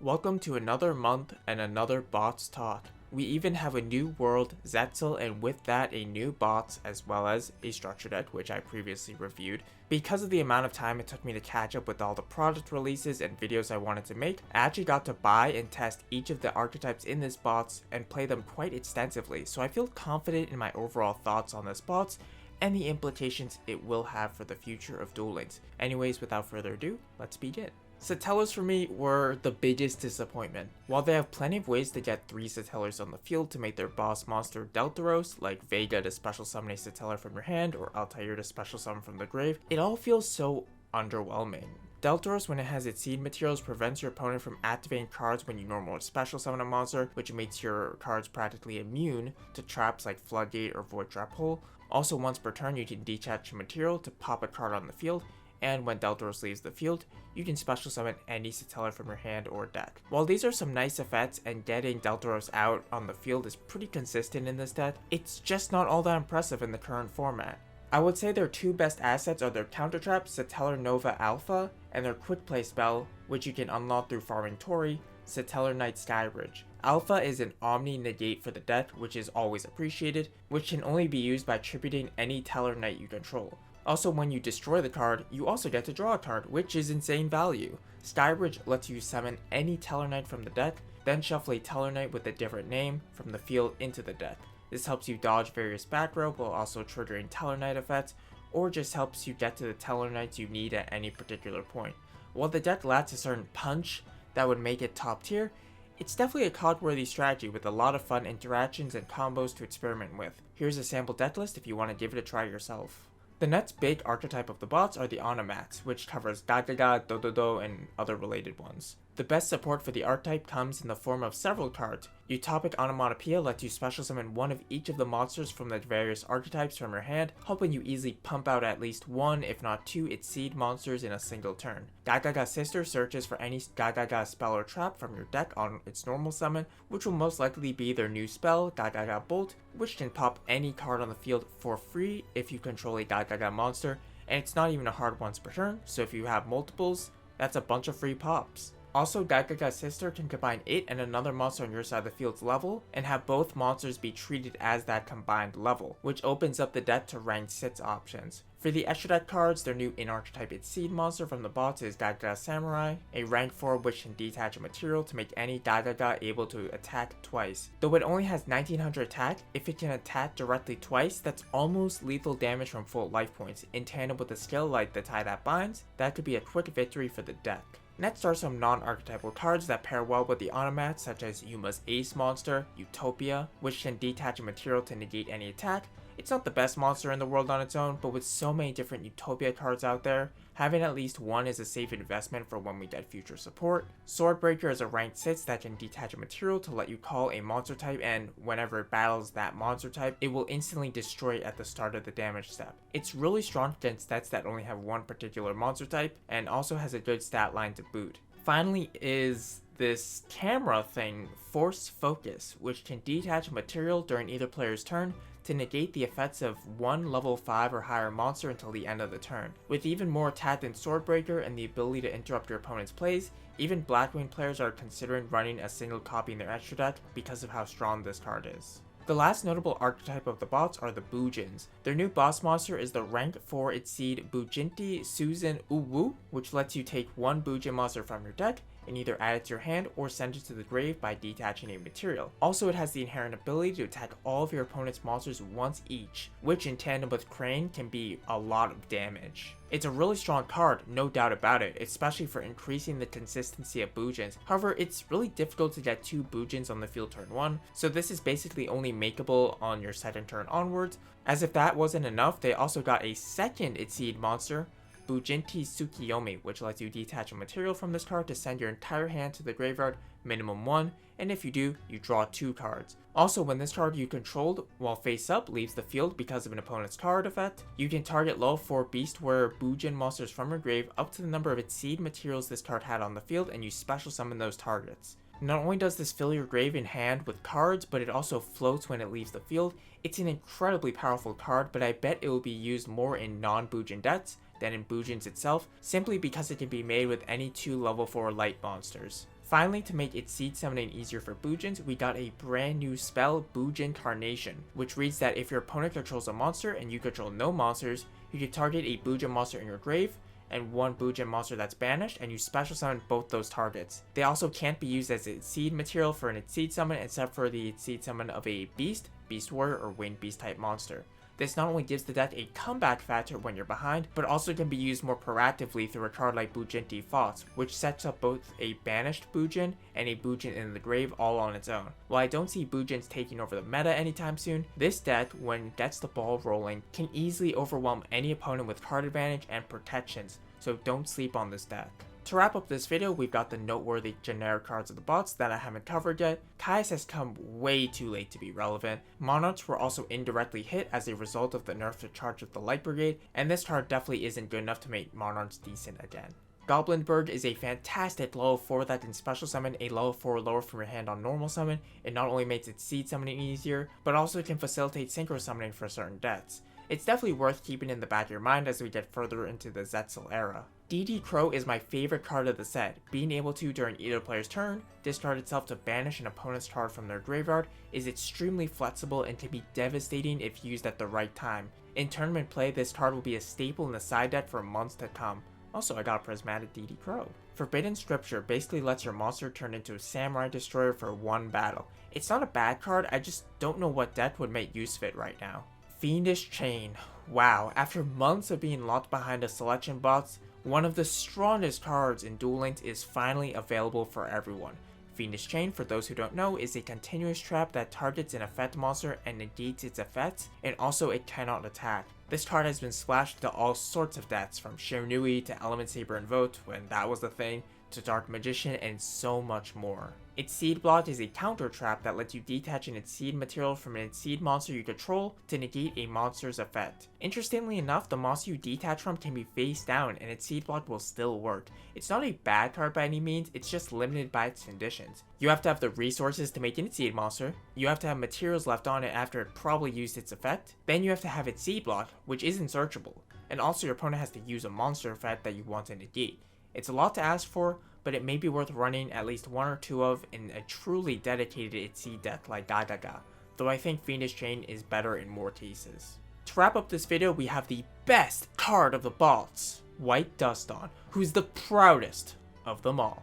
Welcome to another month and another bots talk. We even have a new world, Zetzel, and with that a new bots as well as a structure deck which I previously reviewed. Because of the amount of time it took me to catch up with all the product releases and videos I wanted to make, I actually got to buy and test each of the archetypes in this bots and play them quite extensively, so I feel confident in my overall thoughts on this bots and the implications it will have for the future of Duel Links. Anyways, without further ado, let's begin. Satellars for me were the biggest disappointment. While they have plenty of ways to get 3 Satellars on the field to make their boss monster Deltaros, like Vega to special summon a Satellar from your hand or Altair to special summon from the grave, it all feels so underwhelming. Deltaros, when it has its seed materials, prevents your opponent from activating cards when you normal or special summon a monster, which makes your cards practically immune to traps like Floodgate or Void Trap Hole. Also, once per turn you can detach a material to pop a card on the field, and when Deltaros leaves the field, you can special summon any Satellar from your hand or deck. While these are some nice effects and getting Deltaros out on the field is pretty consistent in this deck, it's just not all that impressive in the current format. I would say their 2 best assets are their counter trap, SATELLARNOVA Alpha, and their quick play spell, which you can unlock through farming Tori, SATELLARKNIGHT SKYBRIDGE. Alpha is an Omni negate for the deck, which is always appreciated, which can only be used by tributing any Tellarknight you control. Also, when you destroy the card, you also get to draw a card, which is insane value. Skybridge lets you summon any Tellarknight from the deck, then shuffle a Tellarknight with a different name from the field into the deck. This helps you dodge various back row while also triggering Tellarknight effects, or just helps you get to the Tellarknights you need at any particular point. While the deck lacks a certain punch that would make it top tier, it's definitely a card-worthy strategy with a lot of fun interactions and combos to experiment with. Here's a sample deck list if you want to give it a try yourself. The next big archetype of the bots are the Onomats, which covers GAGAGA, Dododo, and other related ones. The best support for the archetype comes in the form of several cards. Utopic Onomatopoeia lets you special summon one of each of the monsters from the various archetypes from your hand, helping you easily pump out at least 1 if not 2 its seed monsters in a single turn. GAGAGA Sister searches for any GAGAGA spell or trap from your deck on its normal summon, which will most likely be their new spell, GAGAGA Bolt, which can pop any card on the field for free if you control a GAGAGA monster, and it's not even a hard once per turn, so if you have multiples, that's a bunch of free pops. Also, GAGAGA Sister can combine it and another monster on your side of the field's level, and have both monsters be treated as that combined level, which opens up the deck to rank 6 options. For the extra deck cards, their new in-archetype its seed monster from the bots is GAGAGA Samurai, a rank 4 which can detach a material to make any GAGAGA able to attack twice. Though it only has 1900 attack, if it can attack directly twice, that's almost lethal damage from full life points. In tandem with a skill like the tie that binds, that could be a quick victory for the deck. Next are some non-archetypal cards that pair well with the Onomats, such as Yuma's Ace monster, Utopia, which can detach a material to negate any attack. It's not the best monster in the world on its own, but with so many different Utopia cards out there, having at least one is a safe investment for when we get future support. Swordbreaker is a rank 6 that can detach a material to let you call a monster type, and whenever it battles that monster type, it will instantly destroy it at the start of the damage step. It's really strong against sets that only have one particular monster type, and also has a good stat line to boot. Finally is this camera thing, Force Focus, which can detach a material during either player's turn to negate the effects of one level 5 or higher monster until the end of the turn. With even more attack than Swordbreaker and the ability to interrupt your opponent's plays, even Blackwing players are considering running a single copy in their extra deck because of how strong this card is. The last notable archetype of the bots are the Bujins. Their new boss monster is the rank 4 its seed BUJINTEI SUSANOWO, which lets you take one Bujin monster from your deck and either add it to your hand or send it to the grave by detaching a material. Also, it has the inherent ability to attack all of your opponent's monsters once each, which in tandem with Crane can be a lot of damage. It's a really strong card, no doubt about it, especially for increasing the consistency of Bujins. However, it's really difficult to get 2 Bujins on the field turn 1, so this is basically only makeable on your second turn onwards. As if that wasn't enough, they also got a second its seed monster, BUJINTEI TSUKUYOMI, which lets you detach a material from this card to send your entire hand to the graveyard, minimum 1, and if you do, you draw 2 cards. Also, when this card you controlled, while face up, leaves the field because of an opponent's card effect, you can target level 4 beastware Bujin monsters from your grave up to the number of its seed materials this card had on the field, and you special summon those targets. Not only does this fill your grave in hand with cards, but it also floats when it leaves the field. It's an incredibly powerful card, but I bet it will be used more in non-Bujin decks than in Bujins itself, simply because it can be made with any 2 level 4 light monsters. Finally, to make its seed summoning easier for Bujins, we got a brand new spell, BUJINCARNATION, which reads that if your opponent controls a monster and you control no monsters, you can target a Bujin monster in your grave and one Bujin monster that's banished, and you special summon both those targets. They also can't be used as its seed material for an seed summon except for the seed summon of a beast, beast warrior, or winged beast type monster. This not only gives the deck a comeback factor when you're behind, but also can be used more proactively through a card like Bujinteei Thoughts, which sets up both a banished Bujin and a Bujin in the grave all on its own. While I don't see Bujins taking over the meta anytime soon, this deck, when it gets the ball rolling, can easily overwhelm any opponent with card advantage and protections, so don't sleep on this deck. To wrap up this video, we've got the noteworthy generic cards of the bots that I haven't covered yet. CAIUS has come way too late to be relevant. Monarchs were also indirectly hit as a result of the nerf to Charge of the Light Brigade, and this card definitely isn't good enough to make Monarchs decent again. Goblinberg is a fantastic level 4 that can special summon a level 4 lower from your hand on normal summon. It not only makes its seed summoning easier, but also can facilitate synchro summoning for certain decks. It's definitely worth keeping in the back of your mind as we get further into the Zetzel era. DD Crow is my favorite card of the set. Being able to, during either player's turn, discard itself to banish an opponent's card from their graveyard is extremely flexible and can be devastating if used at the right time. In tournament play, this card will be a staple in the side deck for months to come. Also, I got a Prismatic DD Crow. Forbidden Scripture basically lets your monster turn into a Samurai Destroyer for one battle. It's not a bad card, I just don't know what deck would make use of it right now. Fiendish Chain. Wow, after months of being locked behind the selection bots, one of the strongest cards in Duel Links is finally available for everyone. Fiendish Chain, for those who don't know, is a continuous trap that targets an effect monster and negates its effects, and also it cannot attack. This card has been splashed to all sorts of decks, from Shiranui to Element Saber and Vote, when that was the thing, to Dark Magician, and so much more. Its Seed Block is a counter trap that lets you detach an seed material from an seed monster you control to negate a monster's effect. Interestingly enough, the monster you detach from can be face down and its Seed Block will still work. It's not a bad card by any means, it's just limited by its conditions. You have to have the resources to make an seed monster, you have to have materials left on it after it probably used its effect, then you have to have its Seed Block, which isn't searchable, and also your opponent has to use a monster effect that you want to negate. It's a lot to ask for, but it may be worth running at least one or two of in a truly dedicated seed deck like GAGAGA, though I think Fiendish Chain is better in more cases. To wrap up this video, we have the best card of the bots, White DUSTON, who's the proudest of them all.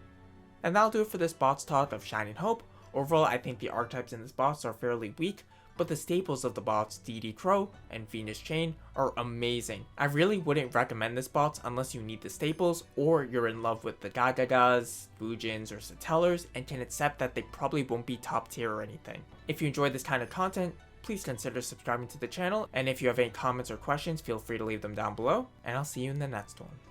And that'll do it for this bots talk of Shining Hope. Overall, I think the archetypes in this bots are fairly weak, but the staples of the bots, DD Crow and Fiendish Chain, are amazing. I really wouldn't recommend this bots unless you need the staples or you're in love with the Gagagas, Bujins, or Satellars and can accept that they probably won't be top tier or anything. If you enjoy this kind of content, please consider subscribing to the channel, and if you have any comments or questions, feel free to leave them down below, and I'll see you in the next one.